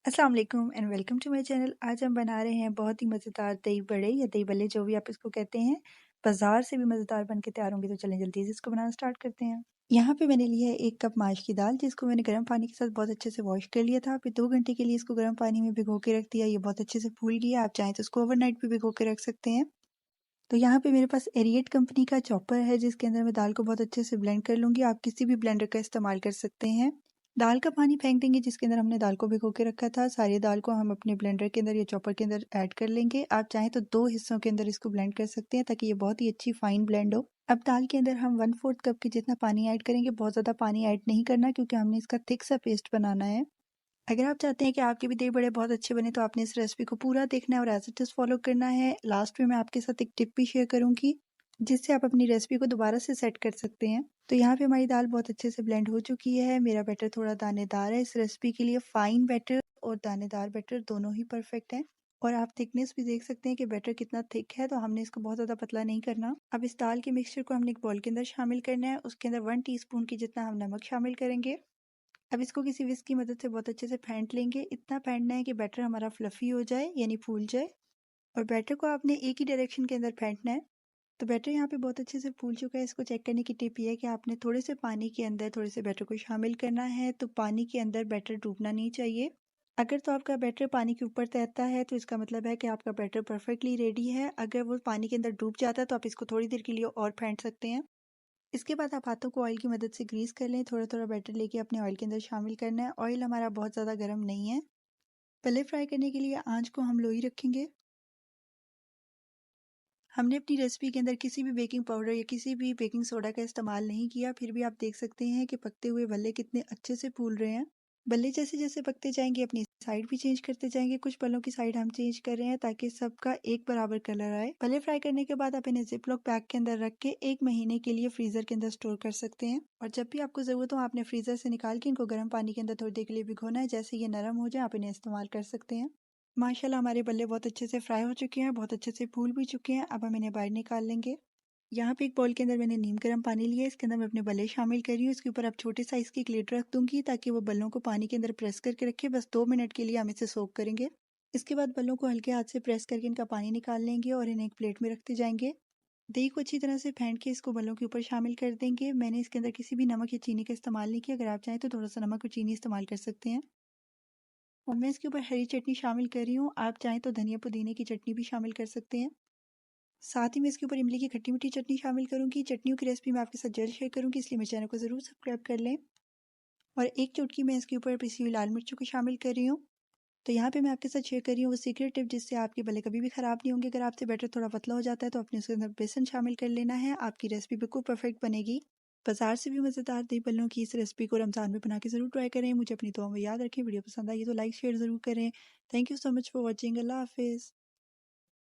अस्सलाम वालेकुम and welcome to my channel. आज हम बना रहे हैं बहुत ही मज़ेदार दही बड़े या दही बल्ले, जो भी आप इसको कहते हैं। बाजार से भी मज़ेदार बन के तैयार होंगे, तो चलें जल्दी से इसको बनाना स्टार्ट करते हैं। यहाँ पे मैंने लिया है 1 कप माश की दाल, जिसको मैंने गर्म पानी के साथ बहुत अच्छे से वॉश कर लिया था। फिर 2 घंटे के लिए इसको गर्म पानी में भिगो के रख दिया। ये बहुत अच्छे से फूल गया। आप चाहें तो इसको ओवरनाइट भी भिगो के रख सकते हैं। तो यहाँ पे मेरे पास एरिएट कंपनी का चॉपर है, जिसके अंदर मैं दाल को बहुत अच्छे से ब्लेंड कर लूँगी। आप किसी भी ब्लेंडर का इस्तेमाल कर सकते हैं। दाल का पानी फेंक देंगे जिसके अंदर हमने दाल को भिगो के रखा था। सारी दाल को हम अपने ब्लेंडर के अंदर या चॉपर के अंदर ऐड कर लेंगे। आप चाहें तो 2 हिस्सों के अंदर इसको ब्लेंड कर सकते हैं, ताकि ये बहुत ही अच्छी फाइन ब्लेंड हो। अब दाल के अंदर हम 1/4 कप के जितना पानी ऐड करेंगे। बहुत ज़्यादा पानी ऐड नहीं करना, क्योंकि हमने इसका थिक सा पेस्ट बनाना है। अगर आप चाहते हैं कि आपके भी दही बड़े बहुत अच्छे बने, तो आपने इस रेसिपी को पूरा देखना है और एज़ इट इज़ फॉलो करना है। लास्ट में मैं आपके साथ एक टिप भी शेयर करूँगी, जिससे आप अपनी रेसिपी को दोबारा से सेट कर सकते हैं। तो यहाँ पे हमारी दाल बहुत अच्छे से ब्लेंड हो चुकी है। मेरा बैटर थोड़ा दानेदार है। इस रेसिपी के लिए फाइन बैटर और दानेदार बैटर दोनों ही परफेक्ट हैं। और आप थिकनेस भी देख सकते हैं कि बैटर कितना थिक है, तो हमने इसको बहुत ज़्यादा पतला नहीं करना। अब इस दाल के मिक्सचर को हमने एक बाउल के अंदर शामिल करना है। उसके अंदर 1 टीस्पून की जितना हम नमक शामिल करेंगे। अब इसको किसी विस्क की मदद से बहुत अच्छे से फेंट लेंगे। इतना फेंटना है कि बैटर हमारा फ्लफ़ी हो जाए, यानी फूल जाए। और बैटर को आपने एक ही डायरेक्शन के अंदर फेंटना है। तो बैटर यहाँ पे बहुत अच्छे से फूल चुका है। इसको चेक करने की टिप ये है कि आपने थोड़े से पानी के अंदर थोड़े से बैटर को शामिल करना है। तो पानी के अंदर बैटर डूबना नहीं चाहिए। अगर तो आपका बैटर पानी के ऊपर तैरता है, तो इसका मतलब है कि आपका बैटर परफेक्टली रेडी है। अगर वो पानी के अंदर डूब जाता है, तो आप इसको थोड़ी देर के लिए और फेंट सकते हैं। इसके बाद आप हाथों को ऑयल की मदद से ग्रीस कर लें। थोड़ा-थोड़ा बैटर लेके अपने ऑयल के अंदर शामिल करना है। ऑयल हमारा बहुत ज़्यादा गर्म नहीं है। पहले फ्राई करने के लिए आँच को हम लो ही रखेंगे। हमने अपनी रेसिपी के अंदर किसी भी बेकिंग पाउडर या किसी भी बेकिंग सोडा का इस्तेमाल नहीं किया, फिर भी आप देख सकते हैं कि पकते हुए भल्ले कितने अच्छे से फूल रहे हैं। भल्ले जैसे-जैसे पकते जाएंगे, अपनी साइड भी चेंज करते जाएंगे। कुछ पलों की साइड हम चेंज कर रहे हैं, ताकि सबका एक बराबर कलर आए। भल्ले फ्राई करने के बाद आप इन्हें जिपलॉक पैक के अंदर रख के 1 महीने के लिए फ्रीजर के अंदर स्टोर कर सकते हैं। और जब भी आपको ज़रूरत हो, आपने फ्रीजर से निकाल के इनको गर्म पानी के अंदर थोड़ी देर के लिए भिगोना है। जैसे ये नरम हो जाए, आप इन्हें इस्तेमाल कर सकते हैं। माशाल्लाह हमारे बल्ले बहुत अच्छे से फ्राई हो चुके हैं, बहुत अच्छे से फूल भी चुके हैं। अब हम इन्हें बाहर निकाल लेंगे। यहाँ पे एक बाउल के अंदर मैंने नीम गर्म पानी लिया है। इसके अंदर मैं अपने बल्ले शामिल कर रही हूँ। इसके ऊपर अब छोटे साइज़ की एक लिड रख दूंगी, ताकि वो बल्लों को पानी के अंदर प्रेस करके रखे। बस 2 मिनट के लिए हम इसे सोक करेंगे। इसके बाद बल्लों को हल्के हाथ से प्रेस करके इनका पानी निकाल लेंगे और इन्हें एक प्लेट में रखते जाएंगे। दही को अच्छी तरह से फेंट के इसको बल्लों के ऊपर शामिल कर देंगे। मैंने इसके अंदर किसी भी नमक या चीनी का इस्तेमाल नहीं किया। अगर आप चाहें तो थोड़ा सा नमक और चीनी इस्तेमाल कर सकते हैं। और मैं इसके ऊपर हरी चटनी शामिल कर रही हूँ। आप चाहें तो धनिया पुदीने की चटनी भी शामिल कर सकते हैं। साथ ही मैं इसके ऊपर इमली की खट्टी मीठी चटनी शामिल करूँगी। चटनियों की रेसिपी मैं आपके साथ जल्द शेयर करूँगी, इसलिए मेरे चैनल को ज़रूर सब्सक्राइब कर लें। और 1 चुटकी मैं इसके ऊपर पिसी हुई लाल मिर्चों को शामिल कर रही हूँ। तो यहाँ पे मैं आपके साथ शेयर कर रही हूँ वो सीक्रेट टिप, जिससे आपके भले कभी भी ख़राब नहीं होंगे। अगर आपसे बैटर थोड़ा पतला हो जाता है, तो आपने उसके अंदर बेसन शामिल कर लेना है। आपकी रेसिपी बिल्कुल परफेक्ट बनेगी। बाजार से भी मज़ेदार दही बल्लों की इस रेसिपी को रमज़ान में बना के ज़रूर ट्राई करें। मुझे अपनी दुआ में याद रखें। वीडियो पसंद आई तो लाइक शेयर ज़रूर करें। Thank you so much for watching. अल्लाह हाफ़िज़।